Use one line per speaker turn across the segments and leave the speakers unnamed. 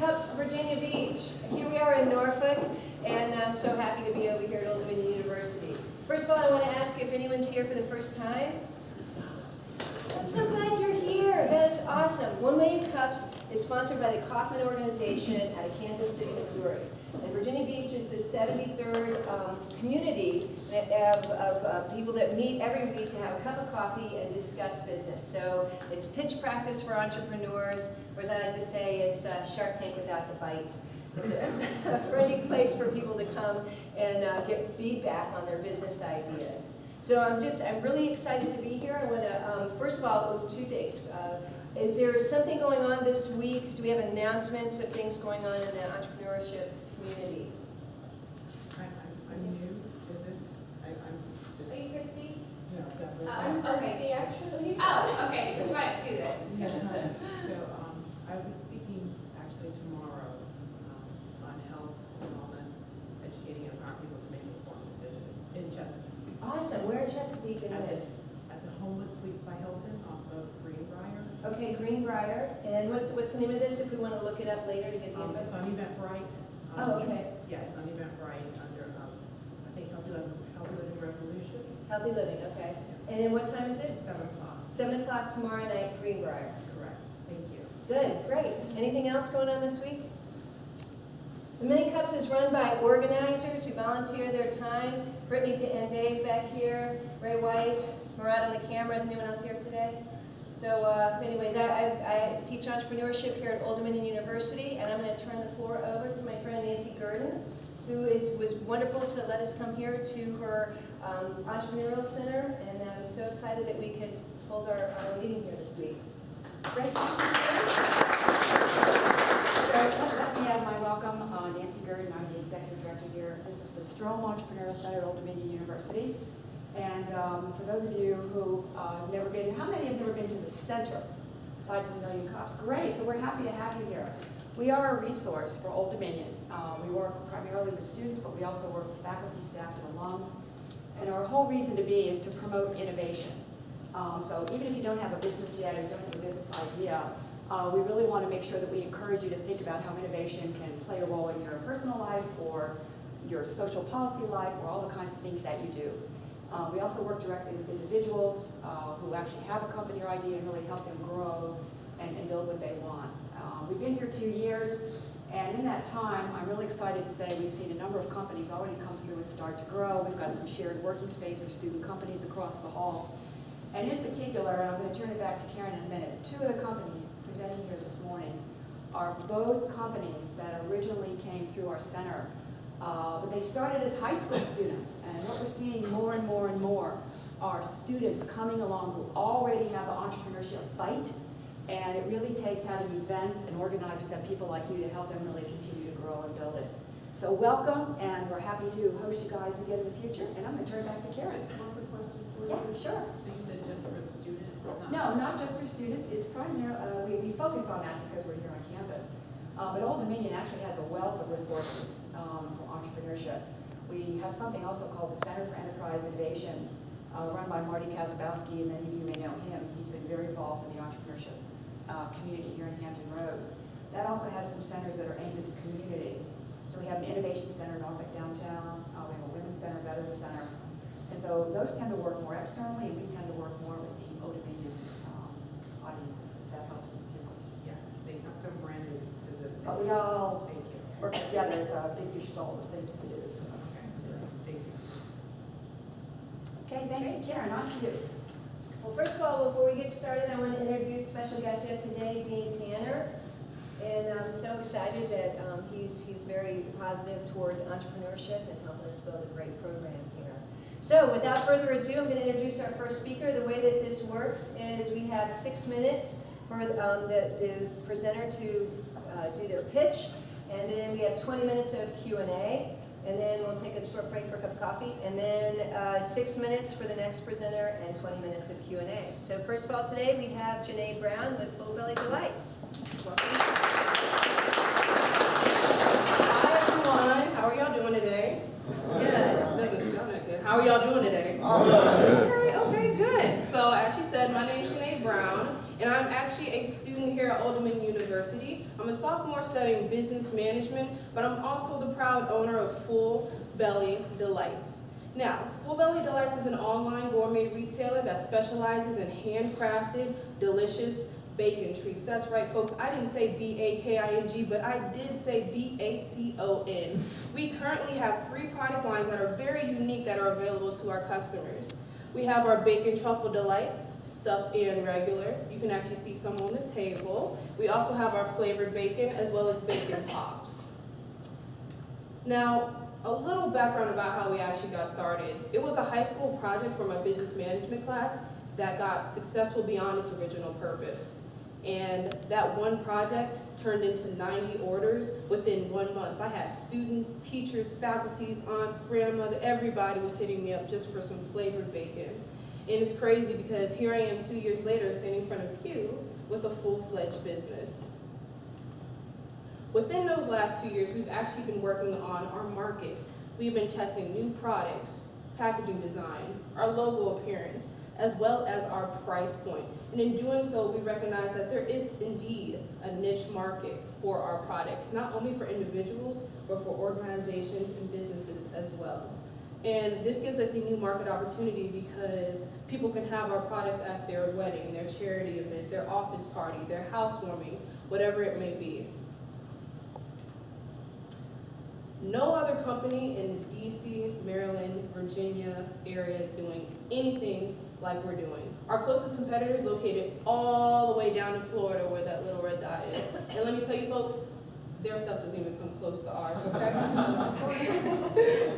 Cups, Virginia Beach. Here we are in Norfolk, and I'm so happy to be over here at Old Dominion University. First of all, I want to ask if anyone's here for the first time. I'm so glad you're here. That's awesome. 1 Million Cups is sponsored by the Kauffman Organization out of Kansas City, Missouri. And Virginia Beach is the 73rd community of people that meet every week to have a cup of coffee and discuss business. So it's pitch practice for entrepreneurs, or as I like to say, it's Shark Tank without the bite. It's a friendly place for people to come and get feedback on their business ideas. So I'm really excited to be here. I want to, first of all, two things. Is there something going on this week? Do we have announcements of things going on in the entrepreneurship community?
I'm new. Is this? I'm just.
Are you Christy?
No, definitely.
I'm Christy, actually.
Oh, okay, so we might have two then.
So I will be speaking actually tomorrow on health and wellness, educating and empowering people to make informed decisions in Chesapeake.
Awesome. Where in Chesapeake and when?
At the Homewood Suites by Hilton off of Greenbrier.
Okay, Greenbrier. And what's the name of this if we want to look it up later to get the info?
It's on Eventbrite.
Oh, okay.
Yeah, it's on Eventbrite under, I think, Healthy Living Revolution.
Healthy Living, okay. And then what time is it?
7 o'clock.
7 o'clock tomorrow night, Greenbrier.
Correct. Thank you.
Good, great. Anything else going on this week? The Mini Cups is run by organizers who volunteer their time. Brittany and Dave back here, Ray White, Murad on the camera. Is anyone else here today? So anyways, I teach entrepreneurship here at Old Dominion University, and I'm going to turn the floor over to my friend Nancy Gurdon, who was wonderful to let us come here to her entrepreneurial center, and I'm so excited that we could hold our meeting here this week. Great.
So let me add my welcome. Nancy Gurdon, I'm the executive director here. This is the Strom Entrepreneurial Center at Old Dominion University. And for those of you who have never been, how many have never been to the center, aside from Million Cups? Great, so we're happy to have you here. We are a resource for Old Dominion. We work primarily with students, but we also work with faculty, staff, and alums. And our whole reason to be is to promote innovation. So even if you don't have a business yet or you don't have a business idea, we really want to make sure that we encourage you to think about how innovation can play a role in your personal life or your social policy life or all the kinds of things that you do. We also work directly with individuals who actually have a company or idea and really help them grow and build what they want. We've been here 2 years, and in that time, I'm really excited to say we've seen a number of companies already come through and start to grow. We've got some shared working space for student companies across the hall. And in particular, and I'm going to turn it back to Karen in a minute, 2 of the companies presenting here this morning are both companies that originally came through our center. But they started as high school students, and what we're seeing more and more and more are students coming along who already have the entrepreneurship bite, and it really takes having events and organizers and people like you to help them really continue to grow and build it. So welcome, and we're happy to host you guys again in the future, and I'm going to turn it back to Karen.
One quick question for you.
Yeah, sure.
So you said just for students? It's not.
No, not just for students. It's primarily, we focus on that because we're here on campus. But Old Dominion actually has a wealth of resources for entrepreneurship. We have something also called the Center for Enterprise Innovation, run by Marty Kazabowski, and many of you may know him. He's been very involved in the entrepreneurship community here in Hampton Roads. That also has some centers that are aimed at the community. So we have an Innovation Center in Norfolk downtown. We have a Women's Center, Veterans Center. And so those tend to work more externally, and we tend to work more with the Old Dominion audiences, if that helps answer your question.
Yes, they have to branded to this.
But we all
Thank you.
work together as a big gestalt of things to do. So.
Okay, thank you.
Okay, thank you. Karen, on to you.
Well, first of all, before we get started, I want to introduce special guest we have today, Dean Tanner. And I'm so excited that he's very positive toward entrepreneurship and helping us build a great program here. So without further ado, I'm going to introduce our first speaker. The way that this works is we have 6 minutes for the presenter to do their pitch, and then we have 20 minutes of Q&A, and then we'll take a short break for a cup of coffee, and then 6 minutes for the next presenter and 20 minutes of Q&A. So first of all, today we have Janae Brown with Full Belly Delights. Welcome.
Hi everyone, how are y'all doing today? Good. Doesn't sound that good. How are y'all doing today? Okay, good. So as she said, my name is Janae Brown, and I'm actually a student here at Old Dominion University. I'm a sophomore studying business management, but I'm also the proud owner of Full Belly Delights. Now, Full Belly Delights is an online gourmet retailer that specializes in handcrafted, delicious bacon treats. That's right, folks. I didn't say B-A-K-I-N-G, but I did say B-A-C-O-N. We currently have 3 product lines that are very unique that are available to our customers. We have our Bacon Truffle Delights, stuffed and regular. You can actually see some on the table. We also have our flavored bacon as well as bacon pops. Now, a little background about how we actually got started. It was a high school project for my business management class that got successful beyond its original purpose. And that one project turned into 90 orders within 1 month. I had students, teachers, faculties, aunts, grandmother, everybody was hitting me up just for some flavored bacon. And it's crazy because here I am 2 years later standing in front of you with a full-fledged business. Within those last 2 years, we've actually been working on our market. We've been testing new products, packaging design, our logo appearance, as well as our price point. And in doing so, we recognize that there is indeed a niche market for our products, not only for individuals, but for organizations and businesses as well. And this gives us a new market opportunity because people can have our products at their wedding, their charity event, their office party, their housewarming, whatever it may be. No other company in DC, Maryland, Virginia area is doing anything like we're doing. Our closest competitor is located all the way down in Florida where that little red dot is. And let me tell you folks, their stuff doesn't even come close to ours, okay?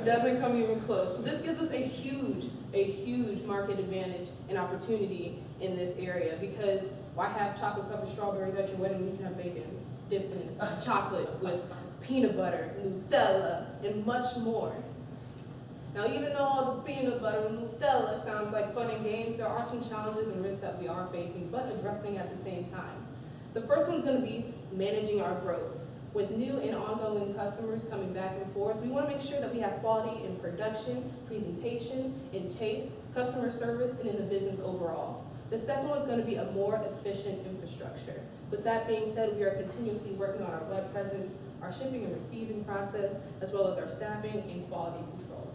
Doesn't come even close. So this gives us a huge market advantage and opportunity in this area because why have chocolate covered strawberries at your wedding when you can have bacon dipped in chocolate with peanut butter, Nutella, and much more. Now, even though all the peanut butter and Nutella sounds like fun and games, there are some challenges and risks that we are facing, but addressing at the same time. The first one's going to be managing our growth. With new and ongoing customers coming back and forth, we want to make sure that we have quality in production, presentation, in taste, customer service, and in the business overall. The second one's going to be a more efficient infrastructure. With that being said, we are continuously working on our web presence, our shipping and receiving process, as well as our staffing and quality control.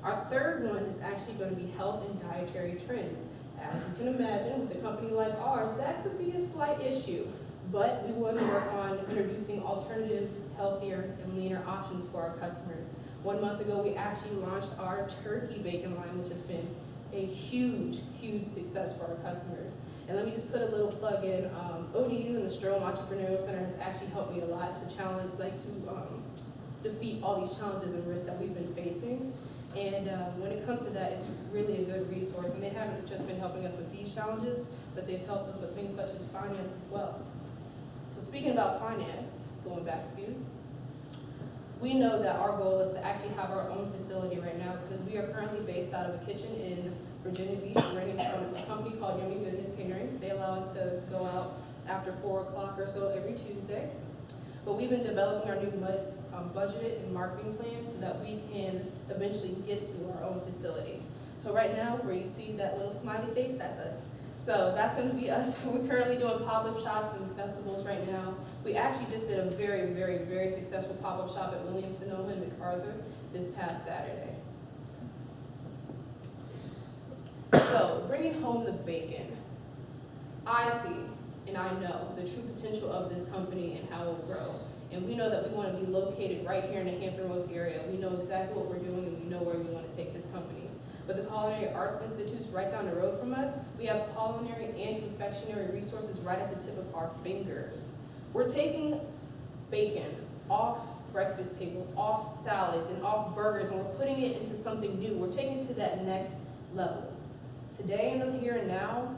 Our third one is actually going to be health and dietary trends. As you can imagine, with a company like ours, that could be a slight issue, but we want to work on introducing alternative, healthier, and leaner options for our customers. 1 month ago, we actually launched our turkey bacon line, which has been a huge success for our customers. And let me just put a little plug in. ODU and the Strome Entrepreneurial Center has actually helped me a lot to defeat all these challenges and risks that we've been facing. And when it comes to that, it's really a good resource. And they haven't just been helping us with these challenges, but they've helped us with things such as finance as well. So speaking about finance, going back a few, we know that our goal is to actually have our own facility right now because we are currently based out of a kitchen in Virginia Beach, renting from a company called Yummy Goodness Catering. They allow us to go out after 4 o'clock or so every Tuesday. But we've been developing our new budget and marketing plan so that we can eventually get to our own facility. So right now, where you see that little smiley face, that's us. So that's going to be us. We're currently doing pop-up shops and festivals right now. We actually just did a very successful pop-up shop at Williams-Sonoma and MacArthur this past Saturday. So, bringing home the bacon. I see and I know the true potential of this company and how it will grow. And we know that we want to be located right here in the Hampton Roads area. We know exactly what we're doing and we know where we want to take this company. With the Culinary Arts Institutes right down the road from us, we have culinary and confectionery resources right at the tip of our fingers. We're taking bacon off breakfast tables, off salads, and off burgers, and we're putting it into something new. We're taking it to that next level. Today, in the here and now,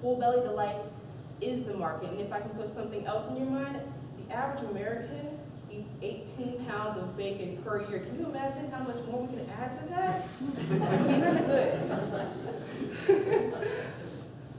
Full Belly Delights is the market. And if I can put something else in your mind, the average American eats 18 pounds of bacon per year. Can you imagine how much more we can add to that? I mean, that's good.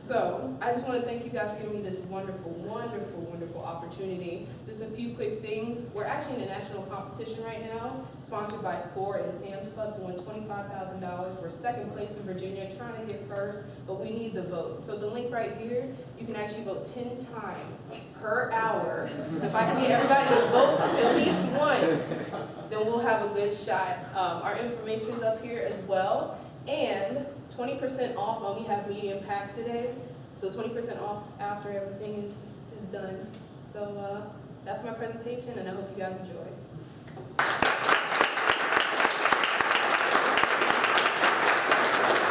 So I just want to thank you guys for giving me this wonderful, wonderful, wonderful opportunity. Just a few quick things. We're actually in a national competition right now, sponsored by SCORE and Sam's Club, to win $25,000. We're second place in Virginia, trying to get first, but we need the votes. So the link right here, you can actually vote 10 times per hour. So if I can get everybody to vote at least once, then we'll have a good shot. Our information's up here as well. And 20% off when we have medium packs today. So 20% off after everything is done. So that's my presentation, and I hope you guys enjoy.